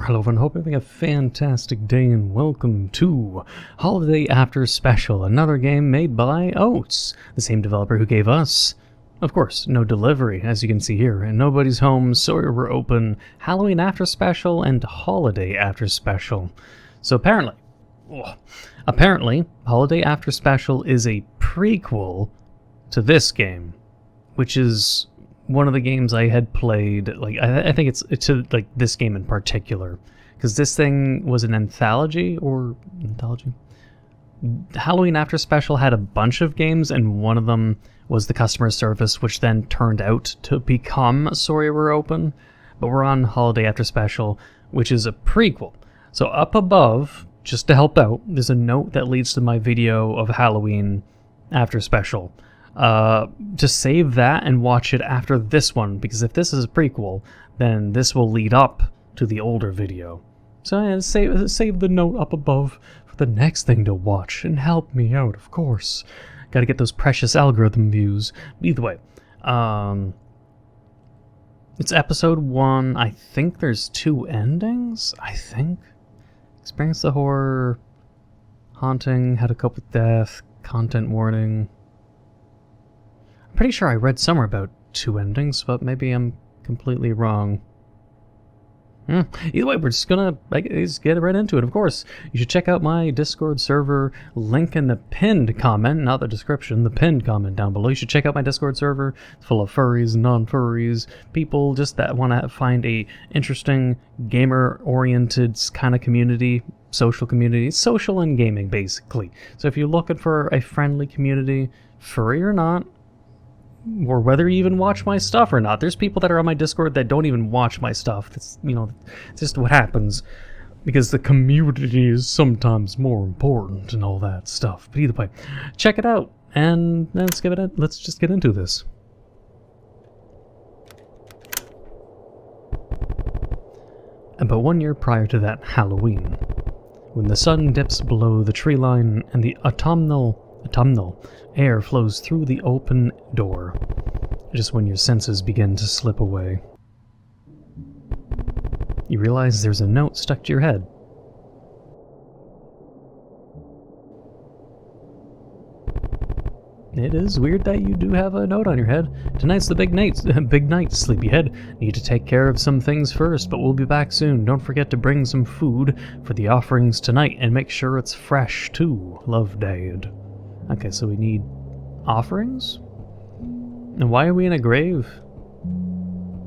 Hello everyone, hope you're having a fantastic day and welcome to Holiday After Special, another game made by Oats, the same developer who gave us, of course, No Delivery, as you can see here, and Nobody's Home, Sorry We're Open, Halloween After Special, and Holiday After Special. So apparently, Holiday After Special is a prequel to this game, which is one of the games I had played. Like I think it's to like this game in particular, because this thing was an anthology. Halloween After Special had a bunch of games, and one of them was the customer service, which then turned out to become Sorry We're Open. But we're on Holiday After Special, which is a prequel. So up above, just to help out, there's a note that leads to my video of Halloween After Special. Just save that and watch it after this one, because if this is a prequel, then this will lead up to the older video. So yeah, save the note up above for the next thing to watch, and help me out, of course. Gotta get those precious algorithm views. Either way, it's episode 1. I think there's 2 endings, Experience the horror, haunting, how to cope with death, content warning. Pretty sure I read somewhere about 2 endings, but maybe I'm completely wrong. Either way, we're just gonna get right into it. Of course, you should check out my Discord server, link in the pinned comment, not the description, the pinned comment down below. You should check out my Discord server. It's full of furries, non-furries, people just that want to find a interesting, gamer-oriented kind of community, social and gaming, basically. So if you're looking for a friendly community, furry or not, or whether you even watch my stuff or not. There's people that are on my Discord that don't even watch my stuff. That's, it's just what happens, because the community is sometimes more important and all that stuff. But either way, check it out, and let's just get into this. About 1 year prior to that Halloween, when the sun dips below the tree line and the autumnal air flows through the open door, just when your senses begin to slip away, you realize there's a note stuck to your head. It is weird that you do have a note on your head. Tonight's the big night, sleepyhead. Need to take care of some things first, but we'll be back soon. Don't forget to bring some food for the offerings tonight, and make sure it's fresh too. Love, Dad. Okay, so we need offerings? And why are we in a grave?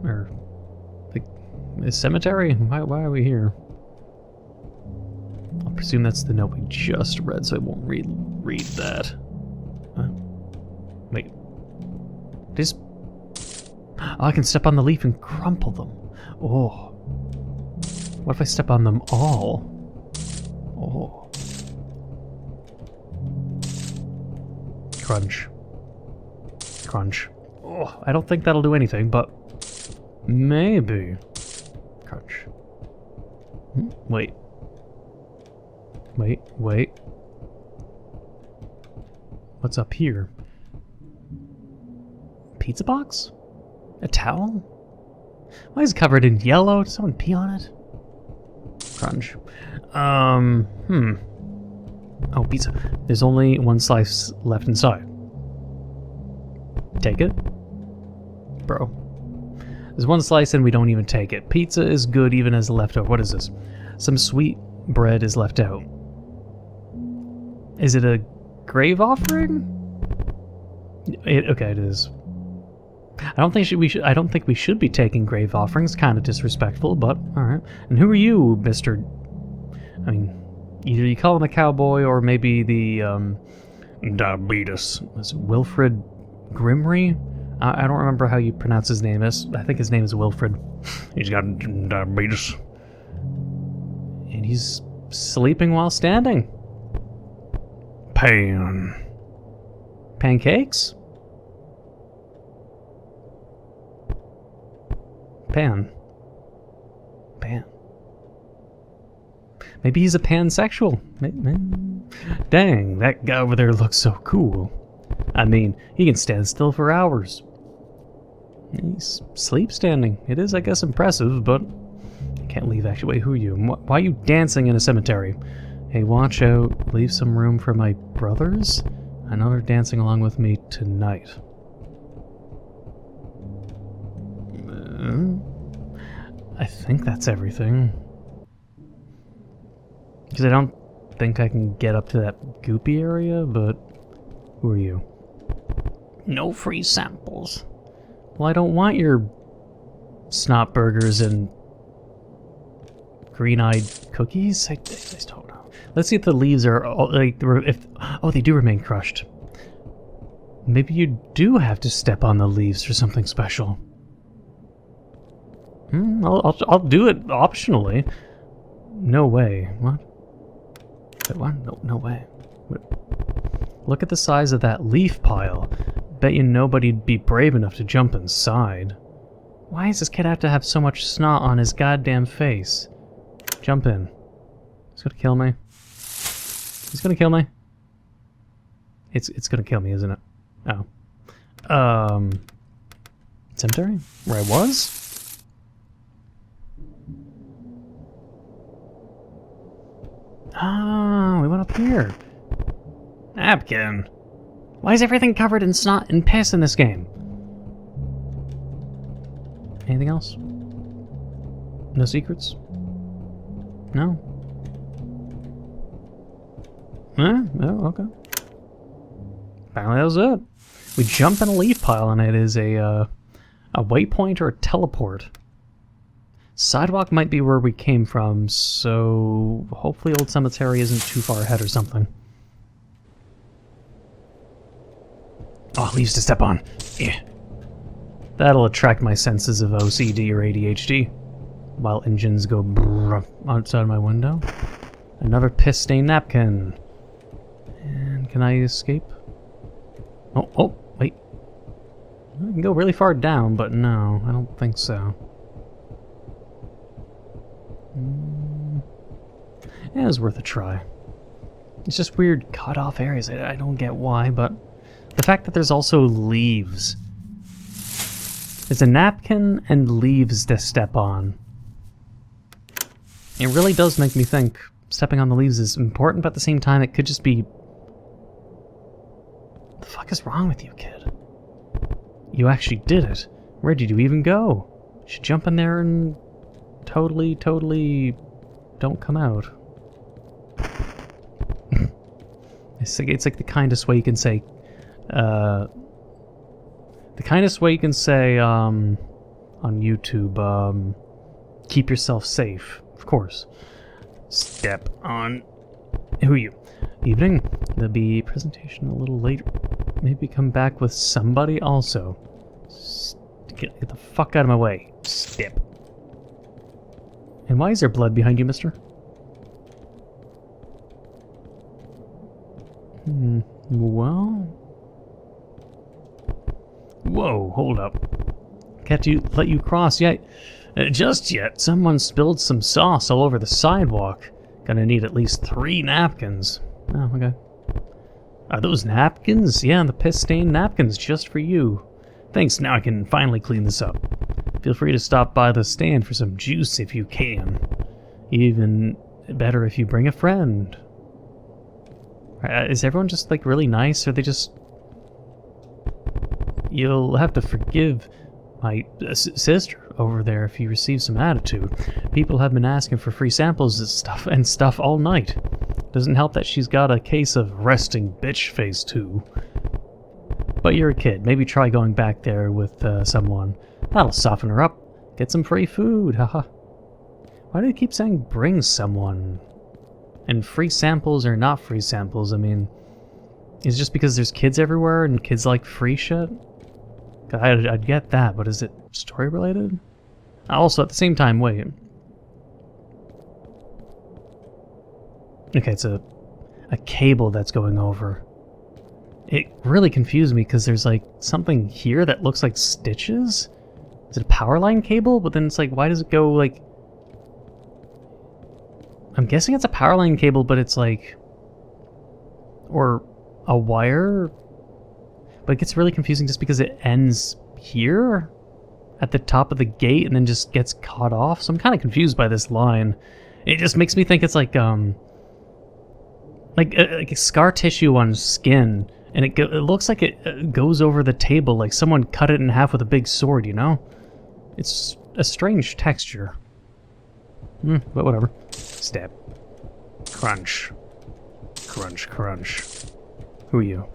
Or a cemetery? Why are we here? I'll presume that's the note we just read, so I won't read that. Wait. I can step on the leaf and crumple them. Oh. What if I step on them all? Oh. Crunch. Crunch. Oh, I don't think that'll do anything, but maybe. Crunch. Wait. What's up here? Pizza box? A towel? Why is it covered in yellow? Did someone pee on it? Crunch. Oh, pizza. There's only 1 slice left inside. Take it? Bro. There's 1 slice and we don't even take it. Pizza is good even as leftover. What is this? Some sweet bread is left out. Is it a grave offering? Okay, it is. I don't think we should be taking grave offerings. Kind of disrespectful, but alright. And who are you, Mr. Either you call him a cowboy or maybe the, diabetes. Is it Wilfred Grimry? I don't remember how you pronounce his name. I think his name is Wilfred. He's got diabetes. And he's sleeping while standing. Pancakes? Pan. Maybe he's a pansexual. Dang, that guy over there looks so cool. I mean, he can stand still for hours. He's sleep standing. It is, I guess, impressive, but Can't leave, actually. Wait, who are you? Why are you dancing in a cemetery? Hey, watch out. Leave some room for my brothers? I know they're dancing along with me tonight. I think that's everything. Because I don't think I can get up to that goopy area, but... Who are you? No free samples. Well, I don't want your snot burgers and green-eyed cookies. I just don't know. Let's see if the leaves are like oh, they do remain crushed. Maybe you do have to step on the leaves for something special. I'll do it optionally. No way. What? Wait, what? No way. What? Look at the size of that leaf pile. Bet you nobody'd be brave enough to jump inside. Why does this kid have to have so much snot on his goddamn face? Jump in. He's gonna kill me. He's gonna kill me. It's gonna kill me, isn't it? Oh. Cemetery? Where I was? Ah, we went up here. Napkin. Why is everything covered in snot and piss in this game? Anything else? No secrets? No? Oh, okay. Apparently that was it. We jump in a leaf pile and it is a waypoint or a teleport. Sidewalk might be where we came from, so hopefully Old Cemetery isn't too far ahead or something. Oh, leaves to step on. Yeah. That'll attract my senses of OCD or ADHD. While engines go brrr outside my window. Another piss-stained napkin. And can I escape? Oh, wait. I can go really far down, but no, I don't think so. Yeah, it was worth a try. It's just weird cut-off areas. I don't get why, but the fact that there's also leaves. There's a napkin and leaves to step on. It really does make me think stepping on the leaves is important, but at the same time it could just be... What the fuck is wrong with you, kid? You actually did it. Where did you even go? You should jump in there and totally don't come out. It's like the kindest way you can say... the kindest way you can say, on YouTube, keep yourself safe. Of course. Step on... Who are you? Evening. There'll be presentation a little later. Maybe come back with somebody also. Get the fuck out of my way. Step. And why is there blood behind you, mister? Well... Whoa, hold up. Can't let you cross yet. Just yet. Someone spilled some sauce all over the sidewalk. Gonna need at least 3 napkins. Oh, okay. Are those napkins? Yeah, the piss-stained napkins just for you. Thanks, now I can finally clean this up. Feel free to stop by the stand for some juice if you can. Even better if you bring a friend. Is everyone just, like, really nice, or they just... You'll have to forgive my sister over there if you receive some attitude. People have been asking for free samples and stuff all night. Doesn't help that she's got a case of resting bitch face too. But you're a kid. Maybe try going back there with someone. That'll soften her up. Get some free food, haha. Why do they keep saying bring someone? And free samples or not free samples, I mean... Is it just because there's kids everywhere and kids like free shit? I'd get that, but is it story related? Also, at the same time, wait. Okay, it's a cable that's going over. It really confused me because there's like something here that looks like stitches. Is it a power line cable? But then it's like, why does it go like... I'm guessing it's a power line cable, but it's like... Or a wire? But it gets really confusing just because it ends here? at the top of the gate and then just gets caught off. So I'm kind of confused by this line. It just makes me think it's like a scar tissue on skin, and it looks like it goes over the table, like someone cut it in half with a big sword, you know? It's a strange texture. But whatever. Stab. Crunch. Crunch, crunch. Who are you?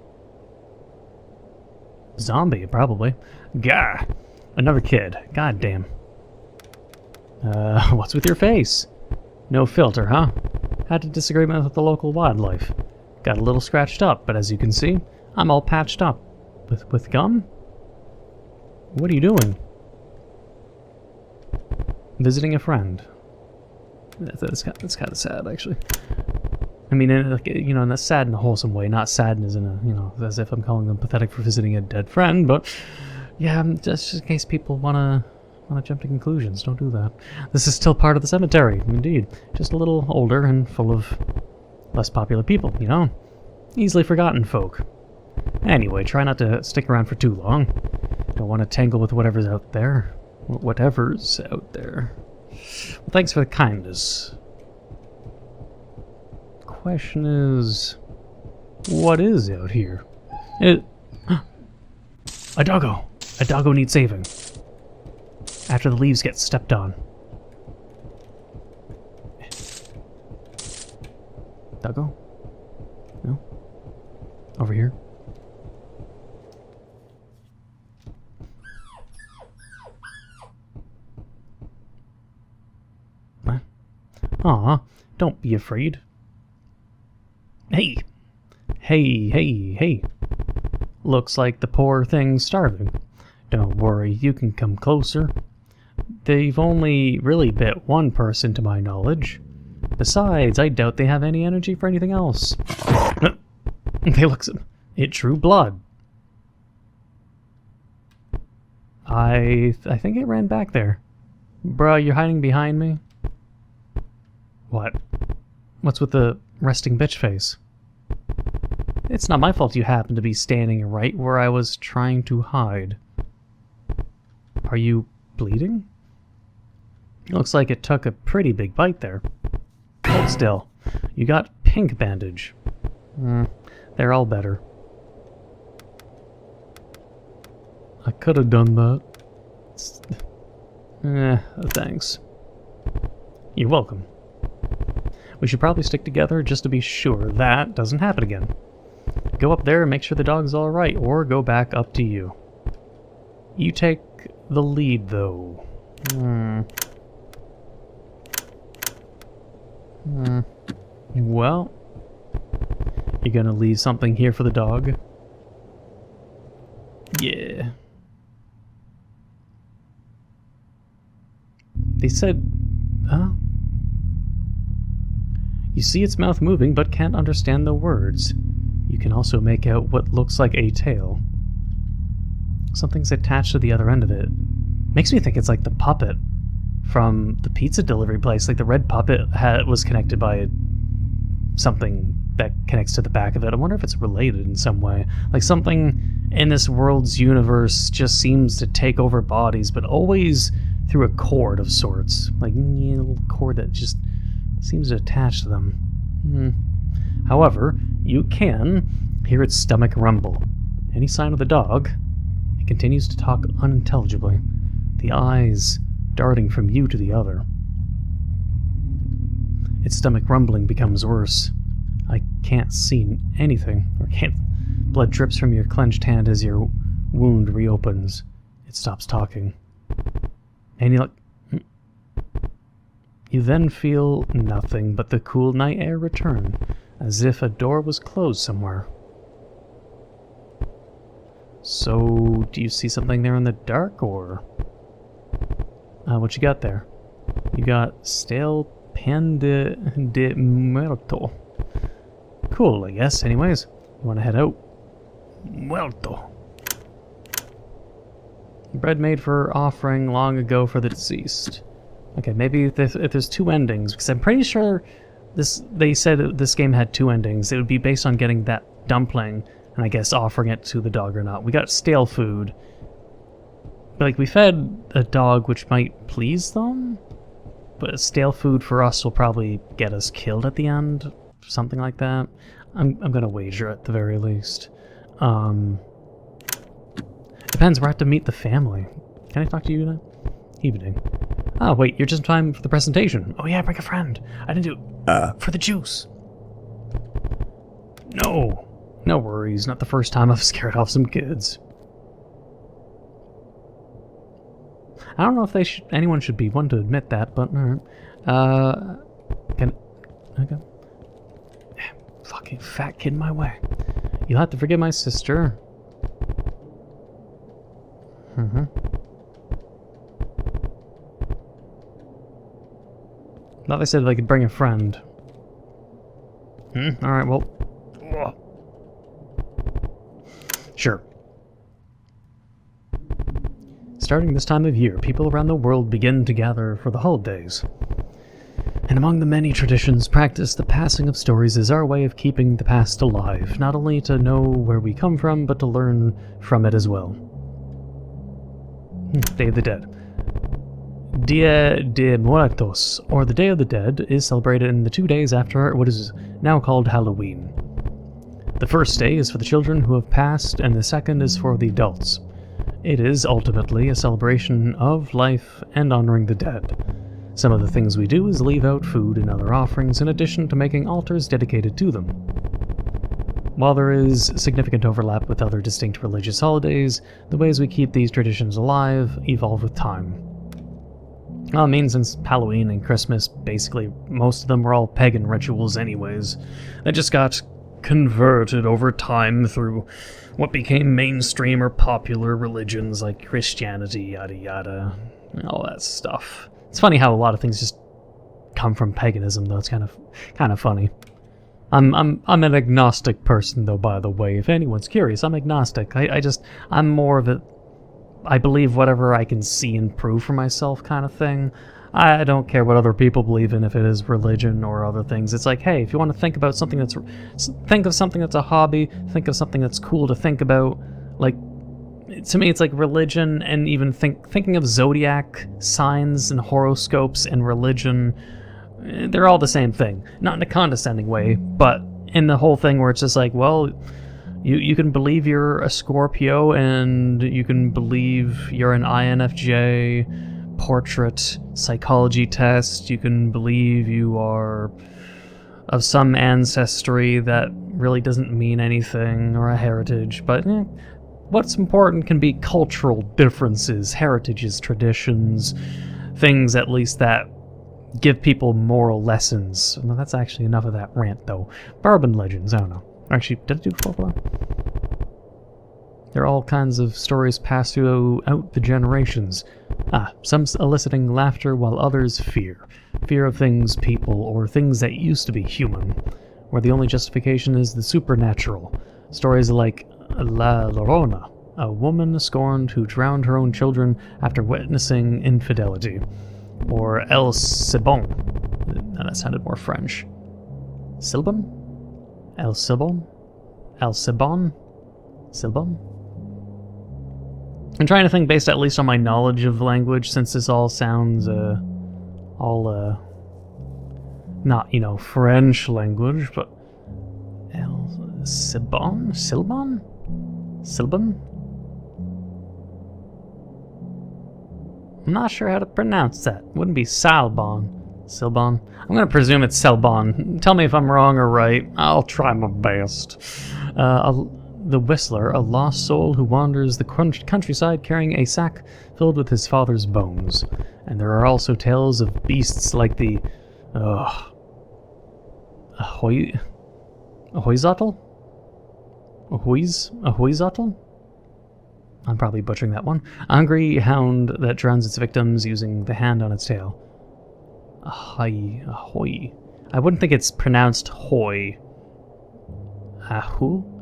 Zombie, probably. Gah! Another kid. God damn. What's with your face? No filter, huh? Had a disagreement with the local wildlife. Got a little scratched up, but as you can see, I'm all patched up. With gum? What are you doing? Visiting a friend. That's kind of sad, actually. I mean, in a sad and wholesome way, not sad as in as if I'm calling them pathetic for visiting a dead friend, but yeah, just in case people wanna jump to conclusions, don't do that. This is still part of the cemetery, indeed. Just a little older and full of less popular people, you know? Easily forgotten folk. Anyway, try not to stick around for too long. Don't want to tangle with whatever's out there. Whatever's out there. Well, thanks for the kindness. Question is, what is out here? A doggo! A doggo needs saving. After the leaves get stepped on. Doggo? No? Over here? What? Aw, don't be afraid. Hey! Hey, hey, hey! Looks like the poor thing's starving. Don't worry, you can come closer. They've only really bit one person to my knowledge. Besides, I doubt they have any energy for anything else. It drew blood. I think it ran back there. Bruh, you're hiding behind me? What? What's with the resting bitch face? It's not my fault you happen to be standing right where I was trying to hide. Are you bleeding? Looks like it took a pretty big bite there. Hold still. You got pink bandage. They're all better. I could have done that. Thanks. You're welcome. We should probably stick together just to be sure that doesn't happen again. Go up there and make sure the dog's alright, or go back, up to you. You take the lead, though. Well, you gonna leave something here for the dog? Yeah. They said... Huh? You see its mouth moving, but can't understand the words. You can also make out what looks like a tail. Something's attached to the other end of it. Makes me think it's like the puppet from the pizza delivery place. Like the red puppet was connected by something that connects to the back of it. I wonder if it's related in some way. Like something in this world's universe just seems to take over bodies, but always through a cord of sorts. Like a little cord that just seems to attach to them. However, you can hear its stomach rumble. Any sign of the dog, it continues to talk unintelligibly, the eyes darting from you to the other. Its stomach rumbling becomes worse. I can't see anything, or can't. Blood drips from your clenched hand as your wound reopens. It stops talking. And you then feel nothing but the cool night air return, as if a door was closed somewhere. So, do you see something there in the dark, or... what you got there? You got stale pan de muerto. Cool, I guess. Anyways, you want to head out? Muerto. Bread made for offering long ago for the deceased. Okay, maybe if there's two endings, because I'm pretty sure they said this game had two endings. It would be based on getting that dumpling, and I guess offering it to the dog or not. We got stale food. Like, we fed a dog which might please them, but stale food for us will probably get us killed at the end. Something like that. I'm gonna wager at the very least. Depends, we'll have to meet the family. Can I talk to you now? Evening. Oh, wait, you're just in time for the presentation. Oh yeah, bring a friend. I didn't do for the juice. No. No worries, not the first time I've scared off some kids. I don't know if anyone should be one to admit that, but alright. Okay. Fucking fat kid in my way. You'll have to forgive my sister. Thought they said they could bring a friend. Alright, well. Sure. Starting this time of year, people around the world begin to gather for the holidays. And among the many traditions practiced, the passing of stories is our way of keeping the past alive, not only to know where we come from, but to learn from it as well. Day of the Dead. Dia de Muertos, or the Day of the Dead, is celebrated in the 2 days after what is now called Halloween. The first day is for the children who have passed, and the second is for the adults. It is ultimately a celebration of life and honoring the dead. Some of the things we do is leave out food and other offerings in addition to making altars dedicated to them. While there is significant overlap with other distinct religious holidays, the ways we keep these traditions alive evolve with time. Well, I mean, since Halloween and Christmas, basically, most of them were all pagan rituals anyways. They just got converted over time through what became mainstream or popular religions like Christianity, yada yada, and all that stuff. It's funny how a lot of things just come from paganism, though. It's kind of funny. I'm an agnostic person, though, by the way. If anyone's curious, I'm agnostic. I'm more of a I believe whatever I can see and prove for myself kind of thing. I don't care what other people believe in, if it is religion or other things. It's like, hey, if you want to think about something think of something that's a hobby, think of something that's cool to think about. Like, to me, it's like religion, and even thinking of zodiac signs and horoscopes and religion, they're all the same thing. Not in a condescending way, but in the whole thing where it's just like, well, you can believe you're a Scorpio, and you can believe you're an INFJ portrait psychology test. You can believe you are of some ancestry that really doesn't mean anything, or a heritage, but what's important can be cultural differences, heritages, traditions, things at least that give people moral lessons. Well, that's actually enough of that rant, though. Urban legends, I don't know. Actually, did I do folklore? There are all kinds of stories passed throughout the generations. Some eliciting laughter while others fear. Fear of things, people, or things that used to be human, where the only justification is the supernatural. Stories like La Llorona, a woman scorned who drowned her own children after witnessing infidelity. Or El Cibon. That sounded more French. Silbon? El Cibon? El Cibon? Silbon? I'm trying to think based at least on my knowledge of language, since this all sounds, not, French language, but El Cibon? Silbon? Silbon? I'm not sure how to pronounce that. Wouldn't be Salbon. Silbon? I'm gonna presume it's Selbon. Tell me if I'm wrong or right. I'll try my best. The Whistler, a lost soul who wanders the countryside carrying a sack filled with his father's bones. And there are also tales of beasts like the... Ahoizotl? Ahoizotl? I'm probably butchering that one. A hungry hound that drowns its victims using the hand on its tail. Ahoy. I wouldn't think it's pronounced hoy. Ahu?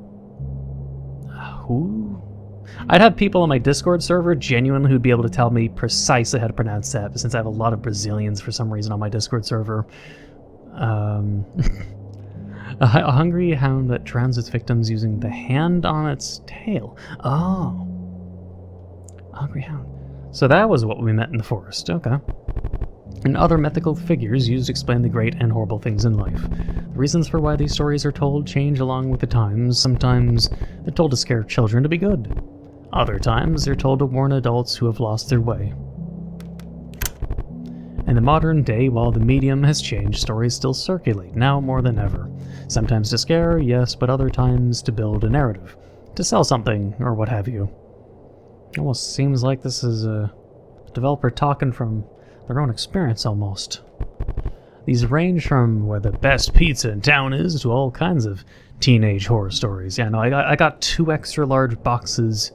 I'd have people on my Discord server genuinely who'd be able to tell me precisely how to pronounce that, but since I have a lot of Brazilians for some reason on my Discord server. A hungry hound that drowns its victims using the hand on its tail. Oh. A hungry hound. So that was what we met in the forest, okay. And other mythical figures used to explain the great and horrible things in life. The reasons for why these stories are told change along with the times. Sometimes they're told to scare children to be good. Other times they're told to warn adults who have lost their way. In the modern day, while the medium has changed, stories still circulate, now more than ever. Sometimes to scare, yes, but other times to build a narrative. To sell something, or what have you. It almost seems like this is a developer talking from their own experience, almost. These range from where the best pizza in town is to all kinds of teenage horror stories. Yeah, no, I got 2 extra large boxes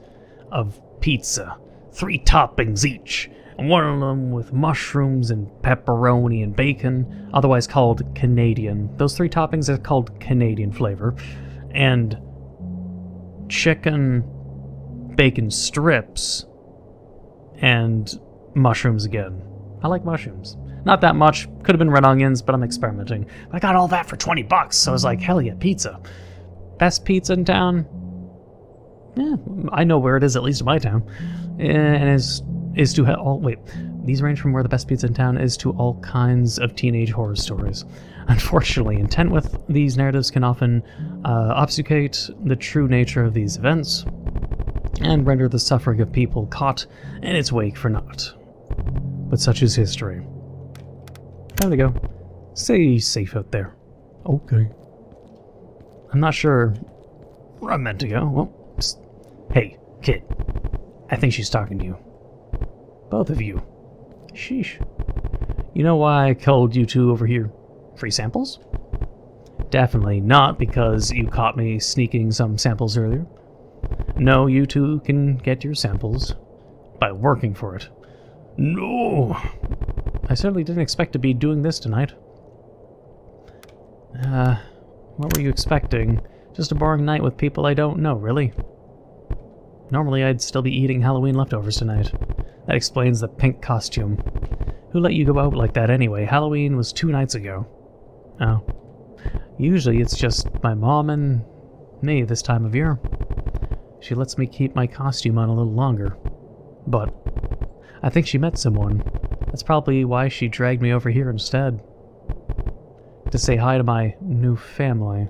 of pizza, 3 toppings each, and one of them with mushrooms and pepperoni and bacon, otherwise called Canadian. Those 3 toppings are called Canadian flavor, and chicken bacon strips and mushrooms again. I like mushrooms. Not that much. Could have been red onions, but I'm experimenting. I got all that for $20, so I was like, hell yeah, pizza. Best pizza in town? Yeah, I know where it is, at least in my town. And is to all... Wait, these range from where the best pizza in town is to all kinds of teenage horror stories. Unfortunately, intent with these narratives can often obfuscate the true nature of these events and render the suffering of people caught in its wake for naught. But such is history. There we go. Stay safe out there. Okay. I'm not sure where I'm meant to go. Well, psst. Hey, kid. I think she's talking to you. Both of you. Sheesh. You know why I called you two over here? Free samples? Definitely not because you caught me sneaking some samples earlier. No, you two can get your samples by working for it. No! I certainly didn't expect to be doing this tonight. What were you expecting? Just a boring night with people I don't know, really. Normally I'd still be eating Halloween leftovers tonight. That explains the pink costume. Who let you go out like that anyway? Halloween was 2 nights ago. Oh. Usually it's just my mom and me this time of year. She lets me keep my costume on a little longer. But I think she met someone. That's probably why she dragged me over here instead. To say hi to my new family.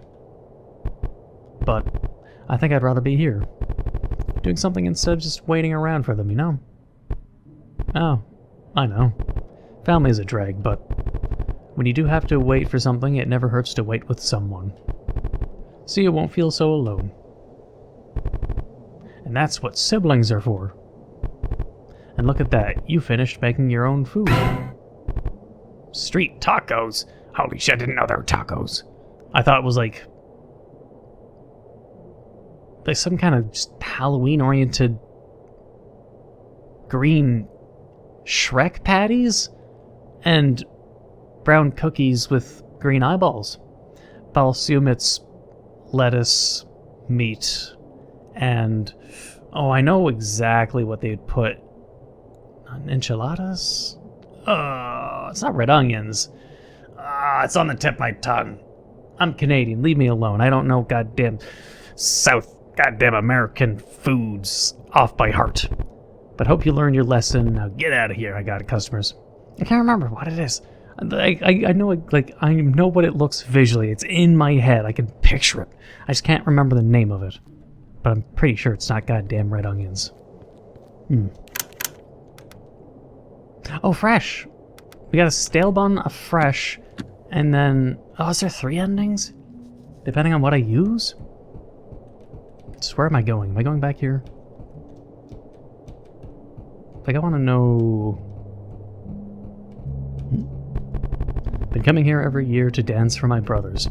But I think I'd rather be here. Doing something instead of just waiting around for them, you know? Oh, I know. Family is a drag, but when you do have to wait for something, it never hurts to wait with someone. So you won't feel so alone. And that's what siblings are for. And look at that, you finished making your own food. Street tacos? Holy shit, I didn't know there were tacos. I thought it was like some kind of just Halloween-oriented green Shrek patties and brown cookies with green eyeballs. But I'll assume it's lettuce, meat, and... Oh, I know exactly what they'd put on enchiladas? It's not red onions. It's on the tip of my tongue. I'm Canadian, leave me alone. I don't know goddamn American foods off by heart. But hope you learned your lesson. Now get out of here. I got it, customers. I can't remember what it is. I know it, like I know what it looks visually. It's in my head. I can picture it. I just can't remember the name of it. But I'm pretty sure it's not goddamn red onions. Oh, fresh. We got a stale bun, a fresh, and then... Oh, is there 3 endings? Depending on what I use? So where am I going? Am I going back here? Like, I want to know... Been coming here every year to dance for my brothers.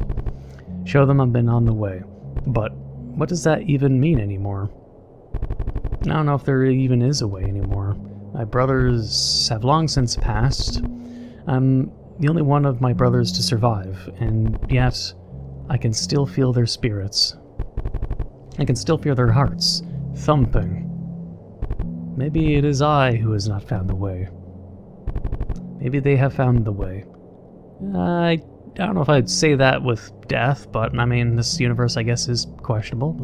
Show them I've been on the way. But what does that even mean anymore? I don't know if there even is a way anymore. My brothers have long since passed. I'm the only one of my brothers to survive, and yet I can still feel their spirits. I can still feel their hearts thumping. Maybe it is I who has not found the way. Maybe they have found the way. I don't know if I'd say that with death, but I mean, this universe, I guess, is questionable.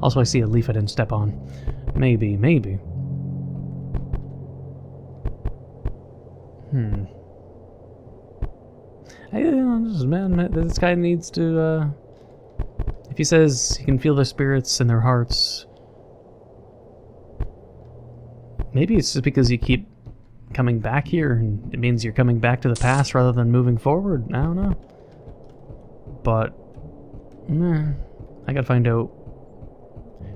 Also, I see a leaf I didn't step on. Maybe. Man, this guy needs to, if he says he can feel their spirits in their hearts, maybe it's just because you keep coming back here, and it means you're coming back to the past rather than moving forward. I don't know. But, I gotta find out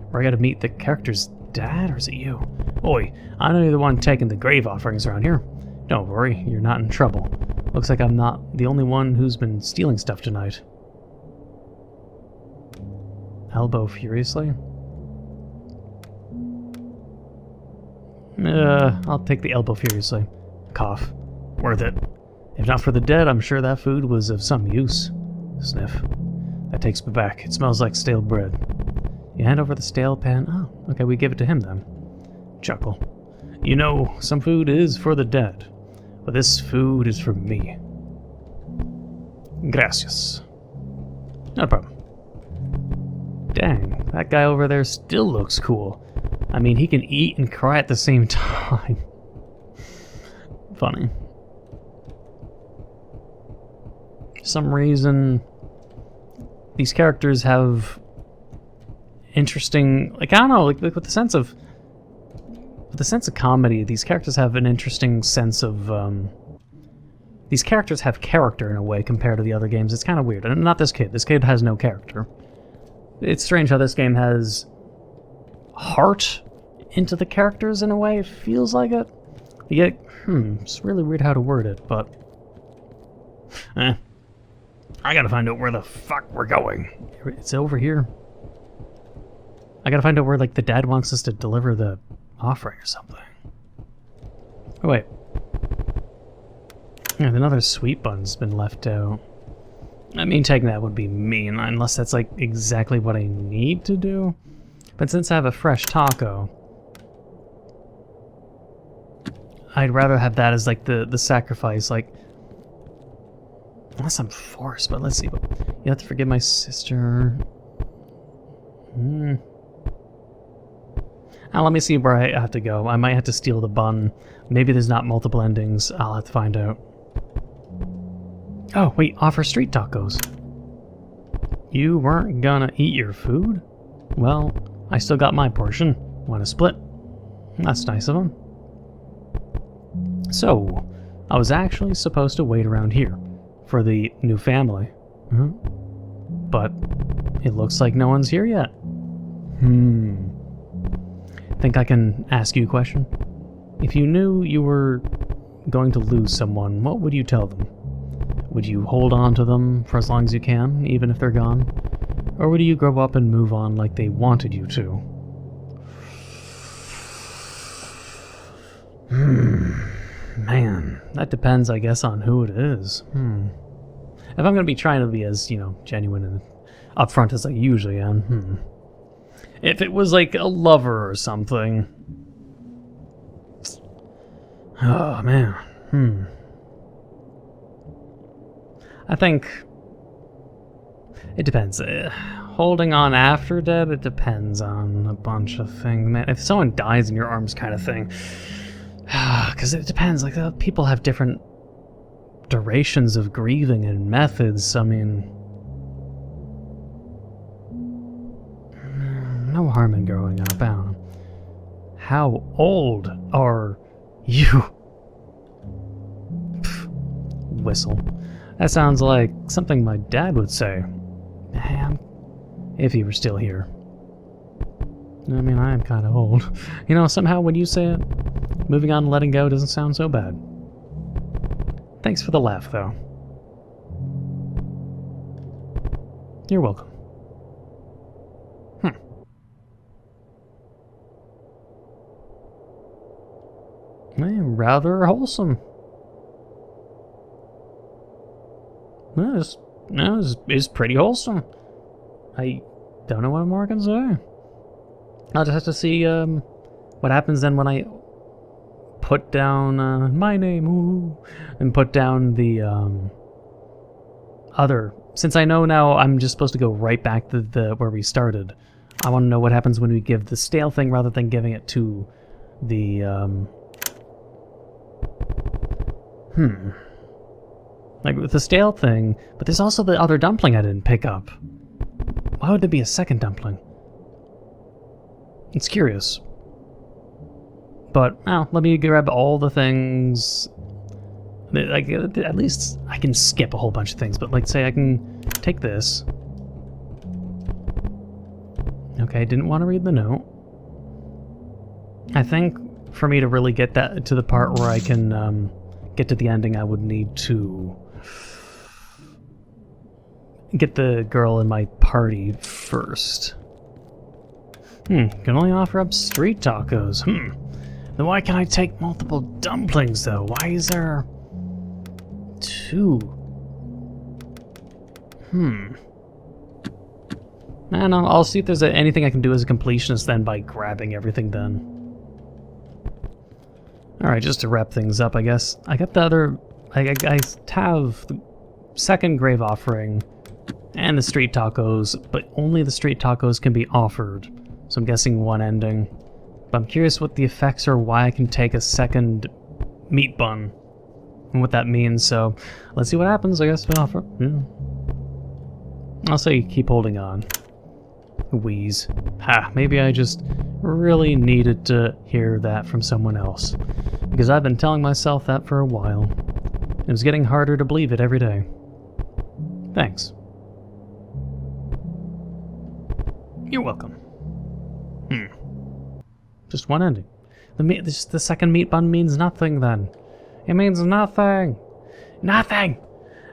where I gotta meet the character's dad, or is it you? Oi, I know you're the one taking the grave offerings around here. Don't worry, you're not in trouble. Looks like I'm not the only one who's been stealing stuff tonight. Elbow furiously. I'll take the elbow furiously. Cough. Worth it. If not for the dead, I'm sure that food was of some use. Sniff. That takes me back. It smells like stale bread. You hand over the stale pan. Oh, okay, we give it to him then. Chuckle. You know, some food is for the dead, but this food is for me. Gracias. No problem. Dang, that guy over there still looks cool. I mean, he can eat and cry at the same time. Funny. For some reason, these characters have interesting, like, I don't know, like with the sense of comedy, these characters have an interesting sense of, these characters have character in a way compared to the other games. It's kind of weird. And not this kid. This kid has no character. It's strange how this game has heart into the characters in a way. It feels like it. You get, it's really weird how to word it, but I gotta find out where the fuck we're going. It's over here. I gotta find out where, like, the dad wants us to deliver the offering or something. Oh, wait. Yeah, another sweet bun's been left out. I mean, taking that would be mean, unless that's, like, exactly what I need to do. But since I have a fresh taco, I'd rather have that as, like, the sacrifice, like, unless I'm forced, but let's see. You have to forgive my sister. Now, let me see where I have to go. I might have to steal the bun. Maybe there's not multiple endings. I'll have to find out. Oh, wait, offer street tacos. You weren't gonna eat your food? Well, I still got my portion. Want to split? That's nice of him. So, I was actually supposed to wait around here for the new family. But it looks like no one's here yet. Think I can ask you a question? If you knew you were going to lose someone, what would you tell them? Would you hold on to them for as long as you can, even if they're gone? Or would you grow up and move on like they wanted you to? Man, that depends, I guess, on who it is. If I'm going to be trying to be as, genuine and upfront as I usually am, if it was like a lover or something. Oh, man. I think it depends. Holding on after death, it depends on a bunch of things. Man, if someone dies in your arms kind of thing, because it depends. Like, people have different durations of grieving and methods. I mean, no harm in growing up. I don't know. How old are you? Whistle. That sounds like something my dad would say. If he were still here. I mean, I am kind of old. Somehow when you say it, moving on and letting go doesn't sound so bad. Thanks for the laugh, though. You're welcome. Rather wholesome. It's pretty wholesome. I don't know what more I can say. I'll just have to see what happens then when I put down my name, and put down the other. Since I know now I'm just supposed to go right back to the where we started. I want to know what happens when we give the stale thing rather than giving it to the Like with the stale thing, but there's also the other dumpling I didn't pick up. Why would there be a second dumpling? It's curious. But, well, let me grab all the things. Like, at least I can skip a whole bunch of things, but like, say I can take this. Okay, didn't want to read the note. I think for me to really get that to the part where I can get to the ending, I would need to get the girl in my party first. Can only offer up street tacos. Then why can't I take multiple dumplings, though? Why is there 2? I don't know. I'll see if there's anything I can do as a completionist then by grabbing everything then. Alright, just to wrap things up, I guess. I got the other... I have the second grave offering and the street tacos, but only the street tacos can be offered. So I'm guessing one ending. But I'm curious what the effects are, why I can take a second meat bun, and what that means, so let's see what happens, I guess. I'll say keep holding on. Wheeze. Maybe I just really needed to hear that from someone else. Because I've been telling myself that for a while. It was getting harder to believe it every day. Thanks. You're welcome. Just one ending. The second meat bun means nothing then. It means nothing. Nothing!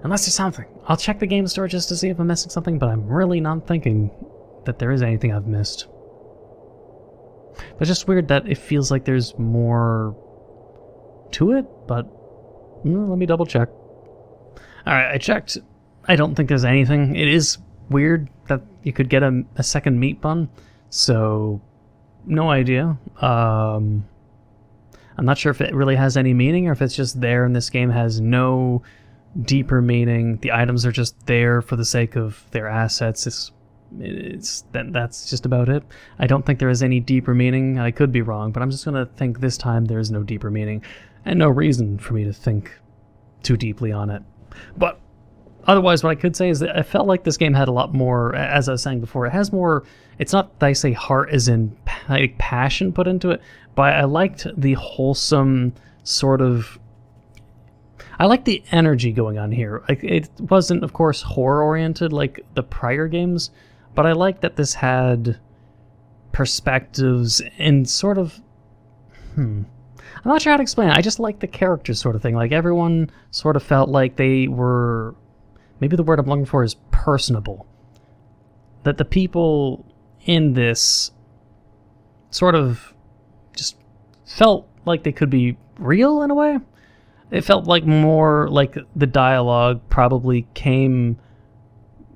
Unless there's something. I'll check the game store just to see if I'm missing something, but I'm really not thinking that there is anything I've missed. But it's just weird that it feels like there's more to it, but let me double check. Alright, I checked. I don't think there's anything. It is weird that you could get a second meat bun, so no idea. I'm not sure if it really has any meaning or if it's just there and this game has no deeper meaning. The items are just there for the sake of their assets. That's just about it. I don't think there is any deeper meaning. I could be wrong, but I'm just going to think this time there is no deeper meaning and no reason for me to think too deeply on it. But otherwise, what I could say is that I felt like this game had a lot more, as I was saying before, it has more, it's not that I say heart as in like passion put into it, but I liked the wholesome sort of, I like the energy going on here. It wasn't, of course, horror-oriented like the prior games, but I like that this had perspectives and sort of, I'm not sure how to explain it. I just like the characters sort of thing. Like everyone sort of felt like they were, maybe the word I'm looking for is personable. That the people in this sort of just felt like they could be real in a way. It felt like more like the dialogue probably came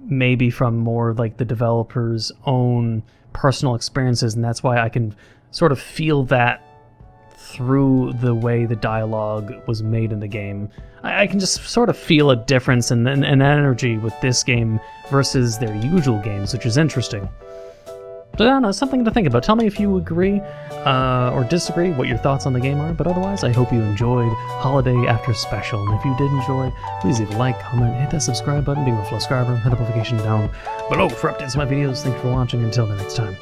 maybe from more like the developer's own personal experiences, and that's why I can sort of feel that through the way the dialogue was made in the game. I can just sort of feel a difference in energy with this game versus their usual games, which is interesting. So I don't know, something to think about. Tell me if you agree or disagree, what your thoughts on the game are, but otherwise I hope you enjoyed Holiday After Special, and if you did enjoy, please leave a like, comment, hit that subscribe button, being a fellow subscriber, hit the notification down below for updates on my videos. Thank you for watching, until the next time.